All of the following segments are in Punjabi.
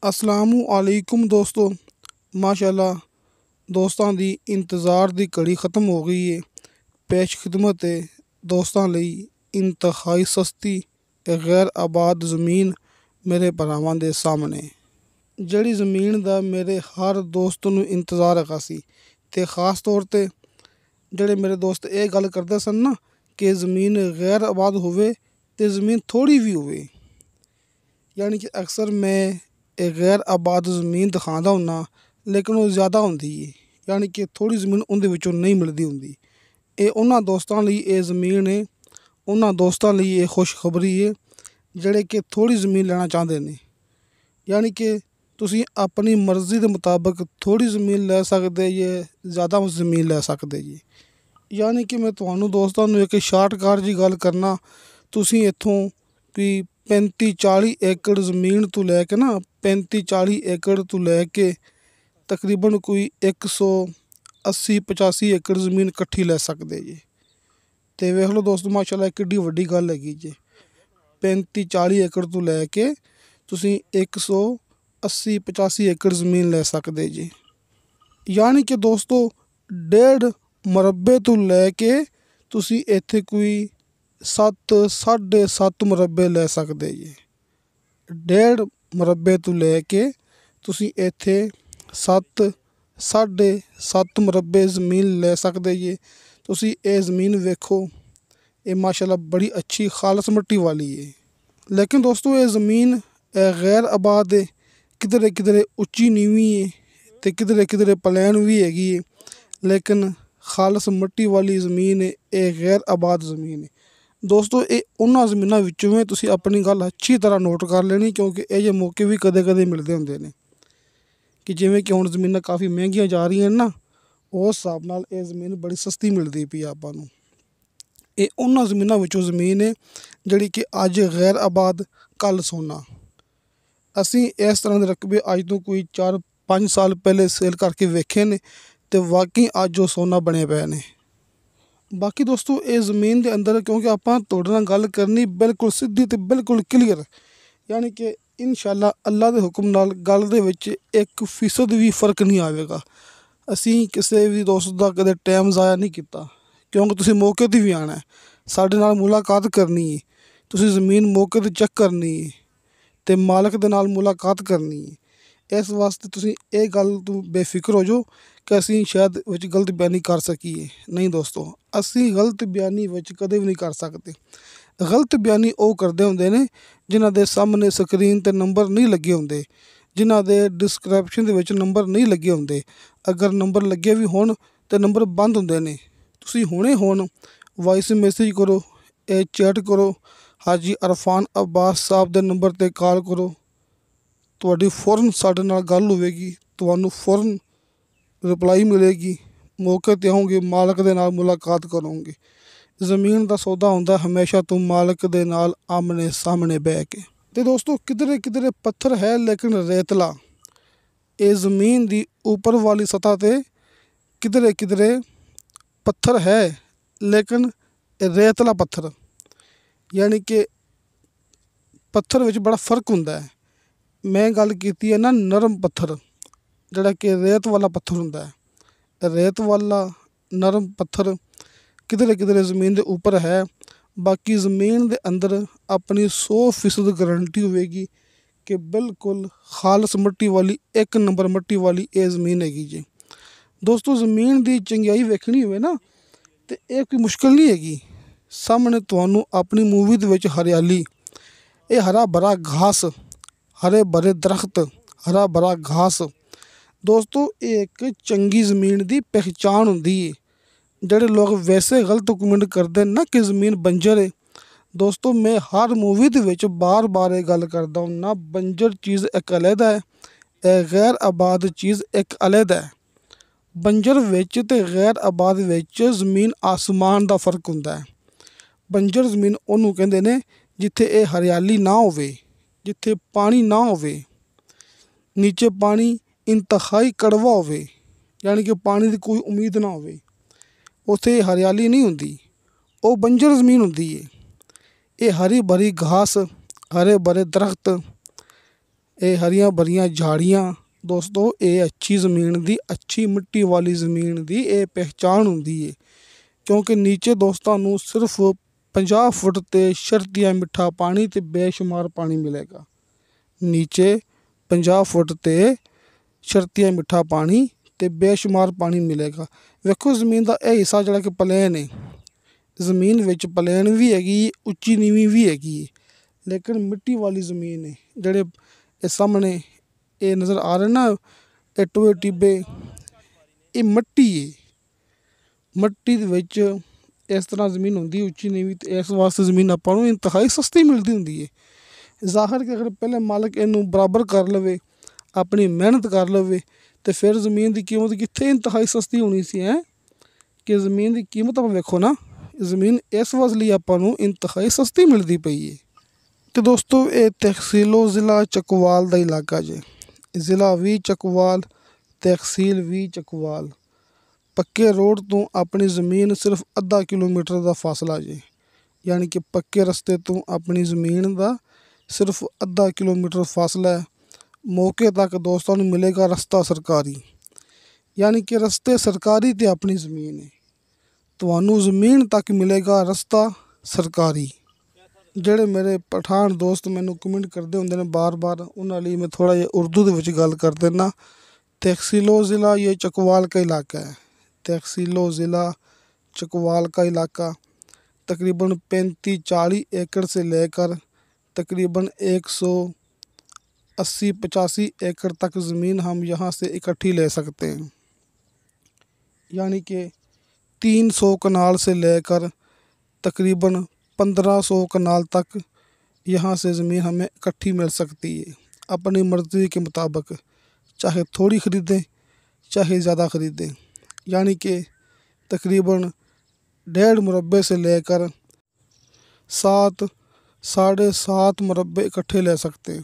असलामुअलैकुम दोस्तों। माशाअल्लाह दोस्तां दी इंतज़ार दी घड़ी ख़त्म हो गई है। पेश खिदमत है दोस्तां लई इंतहाई सस्ती गैर आबाद ज़मीन मेरे भरावां दे सामने। ਜਿਹੜੀ ਜ਼ਮੀਨ ਦਾ ਮੇਰੇ ਹਰ ਦੋਸਤ ਨੂੰ ਇੰਤਜ਼ਾਰ ਹੈਗਾ ਸੀ ਅਤੇ ਖ਼ਾਸ ਤੌਰ 'ਤੇ ਜਿਹੜੇ ਮੇਰੇ ਦੋਸਤ ਇਹ ਗੱਲ ਕਰਦੇ ਸਨ ਨਾ ਕਿ ਜ਼ਮੀਨ ਗੈਰ ਆਬਾਦ ਹੋਵੇ ਅਤੇ ਜ਼ਮੀਨ ਥੋੜ੍ਹੀ ਵੀ ਹੋਵੇ, ਯਾਨੀ ਕਿ ਅਕਸਰ ਮੈਂ ਇਹ ਗੈਰ ਆਬਾਦ ਜ਼ਮੀਨ ਦਿਖਾਉਂਦਾ ਹੁੰਦਾ ਲੇਕਿਨ ਉਹ ਜ਼ਿਆਦਾ ਹੁੰਦੀ ਹੈ, ਯਾਨੀ ਕਿ ਥੋੜ੍ਹੀ ਜ਼ਮੀਨ ਉਹਦੇ ਵਿੱਚੋਂ ਨਹੀਂ ਮਿਲਦੀ ਹੁੰਦੀ। ਇਹ ਉਹਨਾਂ ਦੋਸਤਾਂ ਲਈ ਇਹ ਜ਼ਮੀਨ ਹੈ, ਉਹਨਾਂ ਦੋਸਤਾਂ ਲਈ ਇਹ ਖੁਸ਼ਖਬਰੀ ਹੈ ਜਿਹੜੇ ਕਿ ਥੋੜ੍ਹੀ ਜ਼ਮੀਨ ਲੈਣਾ ਚਾਹੁੰਦੇ ਨੇ। ਯਾਨੀ ਕਿ ਤੁਸੀਂ ਆਪਣੀ ਮਰਜ਼ੀ ਦੇ ਮੁਤਾਬਕ ਥੋੜ੍ਹੀ ਜ਼ਮੀਨ ਲੈ ਸਕਦੇ ਜੇ, ਜ਼ਿਆਦਾ ਜ਼ਮੀਨ ਲੈ ਸਕਦੇ ਜੀ। ਯਾਨੀ ਕਿ ਮੈਂ ਤੁਹਾਨੂੰ ਦੋਸਤਾਂ ਨੂੰ ਇੱਕ ਸ਼ਾਰਟਕਟ ਜੀ ਗੱਲ ਕਰਨਾ, ਤੁਸੀਂ ਇੱਥੋਂ ਵੀ 35-40 ਏਕੜ ਜ਼ਮੀਨ ਤੋਂ ਲੈ ਕੇ ਨਾ 35-40 ਏਕੜ ਤੋਂ ਲੈ ਕੇ ਤਕਰੀਬਨ ਕੋਈ 180-85 ਏਕੜ ਜ਼ਮੀਨ ਇਕੱਠੀ ਲੈ ਸਕਦੇ ਜੀ। ਅਤੇ ਵੇਖ ਲਓ ਦੋਸਤੋ, ਮਾਸ਼ਾਅੱਲਾ ਕਿੱਡੀ ਵੱਡੀ ਗੱਲ ਹੈਗੀ ਜੀ। 35-40 ਏਕੜ ਤੋਂ ਲੈ ਕੇ ਤੁਸੀਂ 180-85 ਏਕੜ ਜ਼ਮੀਨ ਲੈ ਸਕਦੇ ਜੀ। ਯਾਨੀ ਕਿ ਦੋਸਤੋ 1.5 ਮੁਰੱਬੇ ਤੋਂ ਲੈ ਕੇ ਤੁਸੀਂ ਇੱਥੇ ਕੋਈ 7-7.5 ਮੁਰੱਬੇ ਲੈ ਸਕਦੇ ਜੀ। 1.5 ਮੁਰੱਬੇ ਤੋਂ ਲੈ ਕੇ ਤੁਸੀਂ ਇੱਥੇ 7-7.5 ਮੁਰੱਬੇ ਜ਼ਮੀਨ ਲੈ ਸਕਦੇ ਜੀ। ਤੁਸੀਂ ਇਹ ਜ਼ਮੀਨ ਵੇਖੋ, ਇਹ ਮਾਸ਼ਾਅੱਲਾ ਬੜੀ ਅੱਛੀ ਖਾਲਸ ਮਿੱਟੀ ਵਾਲੀ ਹੈ। ਲੇਕਿਨ ਦੋਸਤੋ ਇਹ ਜ਼ਮੀਨ ਗੈਰ ਆਬਾਦ ਹੈ, ਕਿਧਰੇ ਕਿਧਰੇ ਉੱਚੀ ਨੀਵੀਂ ਹੈ ਅਤੇ ਕਿਧਰੇ ਕਿਧਰੇ ਪਲੈਨ ਵੀ ਹੈਗੀ ਹੈ, ਲੇਕਿਨ ਖਾਲਸ ਮਿੱਟੀ ਵਾਲੀ ਜ਼ਮੀਨ ਹੈ, ਇਹ ਗੈਰ ਆਬਾਦ ਜ਼ਮੀਨ ਹੈ। ਦੋਸਤੋ ਇਹ ਉਹਨਾਂ ਜ਼ਮੀਨਾਂ ਵਿੱਚੋਂ ਹੈ, ਤੁਸੀਂ ਆਪਣੀ ਗੱਲ ਅੱਛੀ ਤਰ੍ਹਾਂ ਨੋਟ ਕਰ ਲੈਣੀ, ਕਿਉਂਕਿ ਇਹ ਜਿਹੇ ਮੌਕੇ ਵੀ ਕਦੇ ਕਦੇ ਮਿਲਦੇ ਹੁੰਦੇ ਨੇ ਕਿ ਜਿਵੇਂ ਕਿ ਹੁਣ ਜ਼ਮੀਨਾਂ ਕਾਫੀ ਮਹਿੰਗੀਆਂ ਜਾ ਰਹੀਆਂ ਨਾ, ਉਸ ਹਿਸਾਬ ਨਾਲ ਇਹ ਜ਼ਮੀਨ ਬੜੀ ਸਸਤੀ ਮਿਲਦੀ ਪਈ ਆਪਾਂ ਨੂੰ। ਇਹ ਉਹਨਾਂ ਜ਼ਮੀਨਾਂ ਵਿੱਚੋਂ ਜ਼ਮੀਨ ਹੈ ਜਿਹੜੀ ਕਿ ਅੱਜ ਗੈਰ ਆਬਾਦ ਕੱਲ੍ਹ ਸੋਨਾ। ਅਸੀਂ ਇਸ ਤਰ੍ਹਾਂ ਦੇ ਰਕਬੇ ਅੱਜ ਤੋਂ ਕੋਈ 4-5 ਸਾਲ ਪਹਿਲੇ ਸੇਲ ਕਰਕੇ ਵੇਖੇ ਨੇ ਅਤੇ ਵਾਕਈ ਅੱਜ ਉਹ ਸੋਨਾ ਬਣੇ ਪਏ ਨੇ। ਬਾਕੀ ਦੋਸਤੋ ਇਹ ਜ਼ਮੀਨ ਦੇ ਅੰਦਰ, ਕਿਉਂਕਿ ਆਪਾਂ ਤੁਹਾਡੇ ਨਾਲ ਗੱਲ ਕਰਨੀ ਬਿਲਕੁਲ ਸਿੱਧੀ ਅਤੇ ਬਿਲਕੁਲ ਕਲੀਅਰ, ਯਾਨੀ ਕਿ ਇਨਸ਼ਾਅੱਲਾ ਅੱਲਾ ਦੇ ਹੁਕਮ ਨਾਲ ਗੱਲ ਦੇ ਵਿੱਚ 1% ਵੀ ਫ਼ਰਕ ਨਹੀਂ ਆਵੇਗਾ। ਅਸੀਂ ਕਿਸੇ ਵੀ ਦੋਸਤ ਦਾ ਕਦੇ ਟਾਈਮ ਜ਼ਾਇਆ ਨਹੀਂ ਕੀਤਾ, ਕਿਉਂਕਿ ਤੁਸੀਂ ਮੌਕੇ 'ਤੇ ਵੀ ਆਉਣਾ, ਸਾਡੇ ਨਾਲ ਮੁਲਾਕਾਤ ਕਰਨੀ ਹੈ, ਤੁਸੀਂ ਜ਼ਮੀਨ ਮੌਕੇ 'ਤੇ ਚੈੱਕ ਕਰਨੀ ਹੈ ਅਤੇ ਮਾਲਕ ਦੇ ਨਾਲ ਮੁਲਾਕਾਤ ਕਰਨੀ ਹੈ। ਇਸ ਵਾਸਤੇ ਤੁਸੀਂ ਇਹ ਗੱਲ ਤੋਂ ਬੇਫਿਕਰ ਹੋ ਜਾਓ ਕਿ ਅਸੀਂ ਸ਼ਾਇਦ ਵਿੱਚ ਗਲਤ ਬਿਆਨੀ ਕਰ ਸਕੀਏ। ਨਹੀਂ ਦੋਸਤੋ, ਅਸੀਂ ਗਲਤ ਬਿਆਨੀ ਵਿੱਚ ਕਦੇ ਵੀ ਨਹੀਂ ਕਰ ਸਕਦੇ। ਗਲਤ ਬਿਆਨੀ ਉਹ ਕਰਦੇ ਹੁੰਦੇ ਨੇ ਜਿਨ੍ਹਾਂ ਦੇ ਸਾਹਮਣੇ ਸਕਰੀਨ 'ਤੇ ਨੰਬਰ ਨਹੀਂ ਲੱਗੇ ਹੁੰਦੇ, ਜਿਨ੍ਹਾਂ ਦੇ ਡਿਸਕ੍ਰਿਪਸ਼ਨ ਦੇ ਵਿੱਚ ਨੰਬਰ ਨਹੀਂ ਲੱਗੇ ਹੁੰਦੇ। ਅਗਰ ਨੰਬਰ ਲੱਗੇ ਵੀ ਹੋਣ ਤਾਂ ਨੰਬਰ ਬੰਦ ਹੁੰਦੇ ਨੇ। ਤੁਸੀਂ ਹੁਣੇ ਹੁਣ ਵਾਇਸ ਮੈਸੇਜ ਕਰੋ, ਇਹ ਚੈਟ ਕਰੋ, ਹਾਜੀ ਅਰਫਾਨ ਅਬਾਸ ਸਾਹਿਬ ਦੇ ਨੰਬਰ 'ਤੇ ਕਾਲ ਕਰੋ, ਤੁਹਾਡੀ ਫ਼ੌਰਨ ਸਾਡੇ ਨਾਲ ਗੱਲ ਹੋਵੇਗੀ, ਤੁਹਾਨੂੰ ਫ਼ੌਰਨ ਰਿਪਲਾਈ ਮਿਲੇਗੀ। ਮੌਕੇ 'ਤੇ ਆਓਗੇ, ਮਾਲਕ ਦੇ ਨਾਲ ਮੁਲਾਕਾਤ ਕਰੋਗੇ। ਜ਼ਮੀਨ ਦਾ ਸੌਦਾ ਹੁੰਦਾ ਹਮੇਸ਼ਾ ਤੋਂ ਮਾਲਕ ਦੇ ਨਾਲ ਆਮਣੇ ਸਾਹਮਣੇ ਬਹਿ ਕੇ। ਅਤੇ ਦੋਸਤੋ ਕਿਧਰੇ ਕਿਧਰੇ ਪੱਥਰ ਹੈ ਲੇਕਿਨ ਰੇਤਲਾ। ਇਹ ਜ਼ਮੀਨ ਦੀ ਉੱਪਰ ਵਾਲੀ ਸਤ੍ਹਾ 'ਤੇ ਕਿਧਰੇ ਕਿਧਰੇ ਪੱਥਰ ਹੈ ਲੇਕਿਨ ਰੇਤਲਾ ਪੱਥਰ, ਯਾਨੀ ਕਿ ਪੱਥਰ ਵਿੱਚ ਬੜਾ ਫ਼ਰਕ ਹੁੰਦਾ ਹੈ। ਮੈਂ ਗੱਲ ਕੀਤੀ ਹੈ ਨਾ ਨਰਮ ਪੱਥਰ, ਜਿਹੜਾ ਕਿ ਰੇਤ ਵਾਲਾ ਪੱਥਰ ਹੁੰਦਾ ਹੈ। ਰੇਤ ਵਾਲਾ ਨਰਮ ਪੱਥਰ ਕਿਧਰੇ ਕਿਧਰੇ ਜ਼ਮੀਨ ਦੇ ਉੱਪਰ ਹੈ। ਬਾਕੀ ਜ਼ਮੀਨ ਦੇ ਅੰਦਰ ਆਪਣੀ 100% ਗਰੰਟੀ ਹੋਵੇਗੀ ਕਿ ਬਿਲਕੁਲ ਖਾਲਸ ਮਿੱਟੀ ਵਾਲੀ, 1 ਨੰਬਰ ਮਿੱਟੀ ਵਾਲੀ ਇਹ ਜ਼ਮੀਨ ਹੈਗੀ ਜੀ। ਦੋਸਤੋ ਜ਼ਮੀਨ ਦੀ ਚੰਗਿਆਈ ਵੇਖਣੀ ਹੋਵੇ ਨਾ ਅਤੇ ਇਹ ਕੋਈ ਮੁਸ਼ਕਿਲ ਨਹੀਂ ਹੈਗੀ। ਸਾਹਮਣੇ ਤੁਹਾਨੂੰ ਆਪਣੀ ਮੂਵੀ ਦੇ ਵਿੱਚ ਹਰਿਆਲੀ, ਇਹ ਹਰਾ ਭਰਾ ਘਾਸ, ਹਰੇ ਭਰੇ ਦਰਖਤ, ਹਰਾ ਭਰਾ ਘਾਸ, ਦੋਸਤੋ ਇਹ ਇੱਕ ਚੰਗੀ ਜ਼ਮੀਨ ਦੀ ਪਹਿਚਾਣ ਹੁੰਦੀ ਹੈ। ਜਿਹੜੇ ਲੋਕ ਵੈਸੇ ਗਲਤ ਕਮੈਂਟ ਕਰਦੇ ਨਾ ਕਿ ਜ਼ਮੀਨ ਬੰਜਰ ਹੈ, ਦੋਸਤੋ ਮੈਂ ਹਰ ਮੂਵੀ ਦੇ ਵਿੱਚ ਬਾਰ ਇਹ ਗੱਲ ਕਰਦਾ ਹੁੰਦਾ, ਬੰਜਰ ਚੀਜ਼ ਇੱਕ ਅਲੱਗਾ ਹੈ, ਇਹ ਗੈਰ ਆਬਾਦ ਚੀਜ਼ ਇੱਕ ਅਲੱਗਾ ਹੈ। ਬੰਜਰ ਵਿੱਚ ਅਤੇ ਗੈਰ ਆਬਾਦ ਵਿੱਚ ਜ਼ਮੀਨ ਆਸਮਾਨ ਦਾ ਫ਼ਰਕ ਹੁੰਦਾ ਹੈ। ਬੰਜਰ ਜ਼ਮੀਨ ਉਹਨੂੰ ਕਹਿੰਦੇ ਨੇ ਜਿੱਥੇ ਇਹ ਹਰਿਆਲੀ ਨਾ ਹੋਵੇ, ਜਿੱਥੇ ਪਾਣੀ ਨਾ ਹੋਵੇ, ਨੀਚੇ ਪਾਣੀ ਇੰਤਹਾਈ ਕੜਵਾ ਹੋਵੇ, ਯਾਨੀ ਕਿ ਪਾਣੀ ਦੀ ਕੋਈ ਉਮੀਦ ਨਾ ਹੋਵੇ, ਉੱਥੇ ਹਰਿਆਲੀ ਨਹੀਂ ਹੁੰਦੀ, ਉਹ ਬੰਜਰ ਜ਼ਮੀਨ ਹੁੰਦੀ ਹੈ। ਇਹ ਹਰੀ ਭਰੀ ਘਾਸ, ਹਰੇ ਭਰੇ ਦਰਖਤ, ਇਹ ਹਰੀਆਂ ਭਰੀਆਂ ਝਾੜੀਆਂ ਦੋਸਤੋ, ਇਹ ਅੱਛੀ ਜ਼ਮੀਨ ਦੀ, ਅੱਛੀ ਮਿੱਟੀ ਵਾਲੀ ਜ਼ਮੀਨ ਦੀ ਇਹ ਪਹਿਚਾਣ ਹੁੰਦੀ ਹੈ। ਕਿਉਂਕਿ ਨੀਚੇ ਦੋਸਤਾਂ ਨੂੰ ਸਿਰਫ 50 ਫੁੱਟ 'ਤੇ ਸ਼ਰਤੀਆ ਮਿੱਠਾ ਪਾਣੀ ਅਤੇ ਬੇਸ਼ੁਮਾਰ ਪਾਣੀ ਮਿਲੇਗਾ। ਨੀਚੇ 50 ਫੁੱਟ 'ਤੇ ਸ਼ਰਤੀਆ ਮਿੱਠਾ ਪਾਣੀ ਅਤੇ ਬੇਸ਼ੁਮਾਰ ਪਾਣੀ ਮਿਲੇਗਾ। ਵੇਖੋ ਜ਼ਮੀਨ ਦਾ ਇਹ ਹਿੱਸਾ ਜਿਹੜਾ ਕਿ ਪਲੇਨ ਹੈ, ਜ਼ਮੀਨ ਵਿੱਚ ਪਲੇਨ ਵੀ ਹੈਗੀ, ਉੱਚੀ ਨੀਵੀਂ ਵੀ ਹੈਗੀ, ਲੇਕਿਨ ਮਿੱਟੀ ਵਾਲੀ ਜ਼ਮੀਨ ਹੈ। ਜਿਹੜੇ ਇਹ ਸਾਹਮਣੇ ਇਹ ਨਜ਼ਰ ਆ ਰਹੇ ਨਾ, ਇਹ ਟੋਏ ਟਿੱਬੇ, ਇਹ ਮਿੱਟੀ ਹੈ। ਮਿੱਟੀ ਦੇ ਵਿੱਚ ਇਸ ਤਰ੍ਹਾਂ ਜ਼ਮੀਨ ਹੁੰਦੀ ਉੱਚੀ ਨੀਵੀਂ, ਅਤੇ ਇਸ ਵਾਸਤੇ ਜ਼ਮੀਨ ਆਪਾਂ ਨੂੰ ਇੰਤਹਾਈ ਸਸਤੀ ਮਿਲਦੀ ਹੁੰਦੀ ਹੈ। ਜ਼ਾਹਰ ਕਿ ਅਗਰ ਪਹਿਲੇ ਮਾਲਕ ਇਹਨੂੰ ਬਰਾਬਰ ਕਰ ਲਵੇ, ਆਪਣੀ ਮਿਹਨਤ ਕਰ ਲਵੇ, ਅਤੇ ਫਿਰ ਜ਼ਮੀਨ ਦੀ ਕੀਮਤ ਕਿੱਥੇ ਇੰਤਹਾਈ ਸਸਤੀ ਹੋਣੀ ਸੀ ਕਿ ਜ਼ਮੀਨ ਦੀ ਕੀਮਤ ਆਪਾਂ ਵੇਖੋ ਨਾ, ਜ਼ਮੀਨ ਇਸ ਵਜ੍ਹਾ ਲਈ ਆਪਾਂ ਨੂੰ ਇੰਤਹਾਈ ਸਸਤੀ ਮਿਲਦੀ ਪਈ ਹੈ। ਅਤੇ ਦੋਸਤੋ ਇਹ ਤਹਿਸੀਲੋ ਜ਼ਿਲ੍ਹਾ ਚੱਕਵਾਲ ਦਾ ਇਲਾਕਾ ਜੇ, ਜ਼ਿਲ੍ਹਾ ਵੀ ਚੱਕਵਾਲ, ਤਹਿਸੀਲ ਵੀ ਚੱਕਵਾਲ। ਪੱਕੇ ਰੋਡ ਤੋਂ ਆਪਣੀ ਜ਼ਮੀਨ ਸਿਰਫ ਅੱਧਾ ਕਿਲੋਮੀਟਰ ਦਾ ਫਾਸਲਾ ਜੇ, ਯਾਨੀ ਕਿ ਪੱਕੇ ਰਸਤੇ ਤੋਂ ਆਪਣੀ ਜ਼ਮੀਨ ਦਾ ਸਿਰਫ ਅੱਧਾ ਕਿਲੋਮੀਟਰ ਫਾਸਲਾ ਹੈ। ਮੌਕੇ ਤੱਕ ਦੋਸਤਾਂ ਨੂੰ ਮਿਲੇਗਾ ਰਸਤਾ ਸਰਕਾਰੀ, ਯਾਨੀ ਕਿ ਰਸਤੇ ਸਰਕਾਰੀ ਅਤੇ ਆਪਣੀ ਜ਼ਮੀਨ ਹੈ। ਤੁਹਾਨੂੰ ਜ਼ਮੀਨ ਤੱਕ ਮਿਲੇਗਾ ਰਸਤਾ ਸਰਕਾਰੀ। ਜਿਹੜੇ ਮੇਰੇ ਪਠਾਨ ਦੋਸਤ ਮੈਨੂੰ ਕਮੈਂਟ ਕਰਦੇ ਹੁੰਦੇ ਨੇ ਬਾਰ-ਬਾਰ, ਉਹਨਾਂ ਲਈ ਮੈਂ ਥੋੜ੍ਹਾ ਜਿਹਾ ਉਰਦੂ ਦੇ ਵਿੱਚ ਗੱਲ ਕਰ ਦੇਣਾ। तहसीलो ज़िला ये चकवाल का इलाका है। तहसीलो ज़िला चकवाल का इलाका तकरीबन 35-40 एकड़ से लेकर तकरीबन 180-85 एकड़ तक ज़मीन हम यहाँ से इकट्ठी ले सकते हैं। यानी कि 300 कनाल से लेकर तकरीबन 1500 कनाल तक यहाँ से ज़मीन हमें इकट्ठी मिल सकती है, अपनी मर्ज़ी के मुताबिक, चाहे थोड़ी ख़रीदें चाहे ज़्यादा ख़रीदें। यानी कि तकरीबन 1.5 मुरब्बे से लेकर 7 साढ़े 7 मुरब्बे इकट्ठे ले सकते हैं।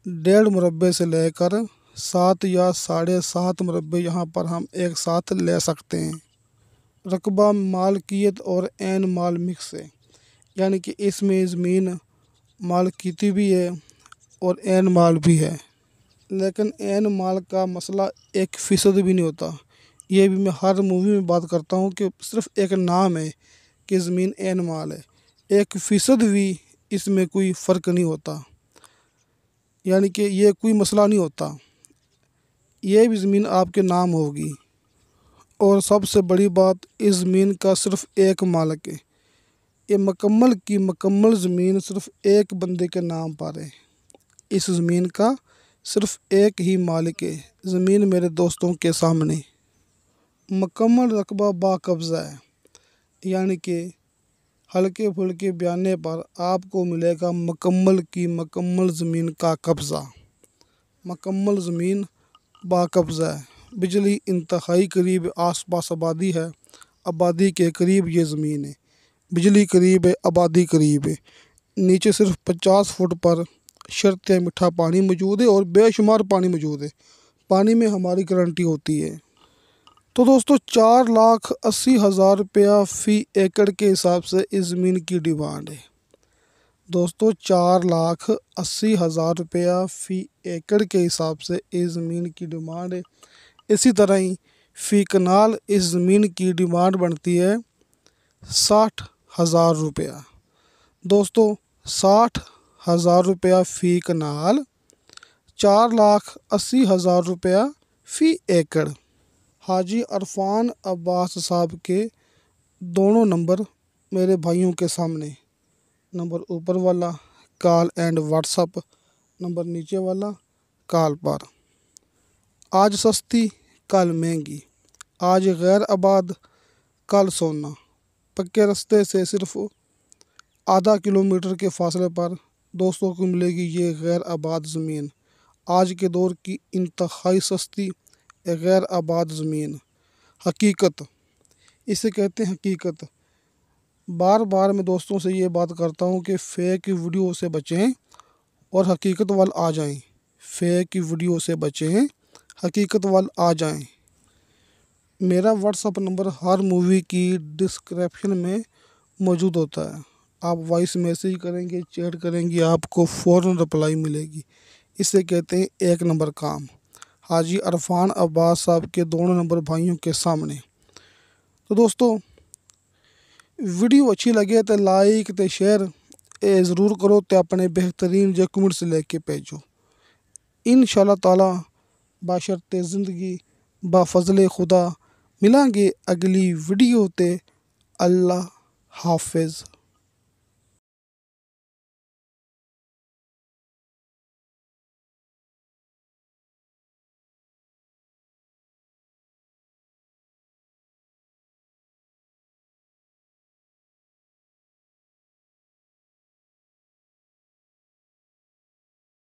1.5 मुरब्बे से लेकर 7 या साढ़े 7 मुरब्बे यहाँ पर हम एक साथ ले सकते हैं। रकबा मालकियत और ऐन माल मिक्स है, यानी कि इसमें ज़मीन मालकियती भी है और ऐन माल भी है, लेकिन ऐन माल का मसला 1% भी नहीं होता। ये भी मैं हर मूवी में बात करता हूँ कि सिर्फ एक नाम है कि ज़मीन ऐन माल है, 1% भी इसमें कोई फ़र्क नहीं होता, यानी कि ये कोई मसला नहीं होता। ये भी ज़मीन आपके नाम होगी। और सबसे बड़ी बात, इस ज़मीन का सिर्फ एक मालिक है। ये मुकम्मल की मुकम्मल ज़मीन सिर्फ एक बंदे के नाम पर है। इस ज़मीन का सिर्फ एक ही मालिक है। ज़मीन मेरे दोस्तों के सामने मुकम्मल रकबा बाकब्ज़ा है, यानी कि हल्के फुल्के बयाने पर आपको मिलेगा मुकम्मल की मुकम्मल ज़मीन का कब्ज़ा। मुकम्मल ज़मीन बाकब्ज़ा है। बिजली इंतहाई करीब, आसपास आबादी है, आबादी के करीब ये ज़मीन है। बिजली करीब है, आबादी करीब है। नीचे सिर्फ 50 फुट पर शर्त मीठा पानी मौजूद है और बेशुमार पानी मौजूद है। पानी में हमारी गारंटी होती है। तो दोस्तों 4,80,000 रुपया फ़ी एकड़ के हिसाब से इस ज़मीन की डिमांड है। दोस्तों 4,80,000 रुपया फ़ी एकड़ के हिसाब से इस ज़मीन की डिमांड है। इसी तरह ही फ़ी कनाल इस ज़मीन की डिमांड बनती है 60,000 रुपया। दोस्तों 60,000 रुपया फ़ी कनाल, 4,80,000 रुपया फ़ी एकड़। हाजी अरफान अब्बास साहब के दोनों नंबर मेरे भाइयों के सामने, नंबर ऊपर वाला कॉल एंड व्हाट्सअप, नंबर नीचे वाला कॉल पर। आज सस्ती कल महंगी, आज गैर आबाद कल सोना। पक्के रास्ते से सिर्फ आधा किलोमीटर के फासले पर दोस्तों को मिलेगी ये गैर आबाद ज़मीन। आज के दौर की इंतहाई सस्ती गैर आबाद ज़मीन। हकीकत, इसे कहते हैं हकीकत। बार बार मैं दोस्तों से ये बात करता हूँ कि फ़ेक वीडियो से बचें और हकीकत वाल आ जाएं। फ़ेक वीडियो से बचें, हकीकत वाल आ जाएं। मेरा व्हाट्सअप नंबर हर मूवी की डिस्क्रिप्शन में मौजूद होता है। आप वॉइस मैसेज करेंगे, चैट करेंगे, आपको फ़ौरन रिप्लाई मिलेगी। اسے کہتے ہیں 1 نمبر کام، حاجی عرفان عباس صاحب کے دونوں نمبر بھائیوں کے سامنے۔ تو دوستو ویڈیو اچھی لگے تو لائک تے شیئر ضرور کرو تے اپنے بہترین جو کمنٹس لے کے بھیجو۔ انشاءاللہ تعالی باشرط زندگی با فضل خدا ملیں گے اگلی ویڈیو تے۔ اللہ حافظ۔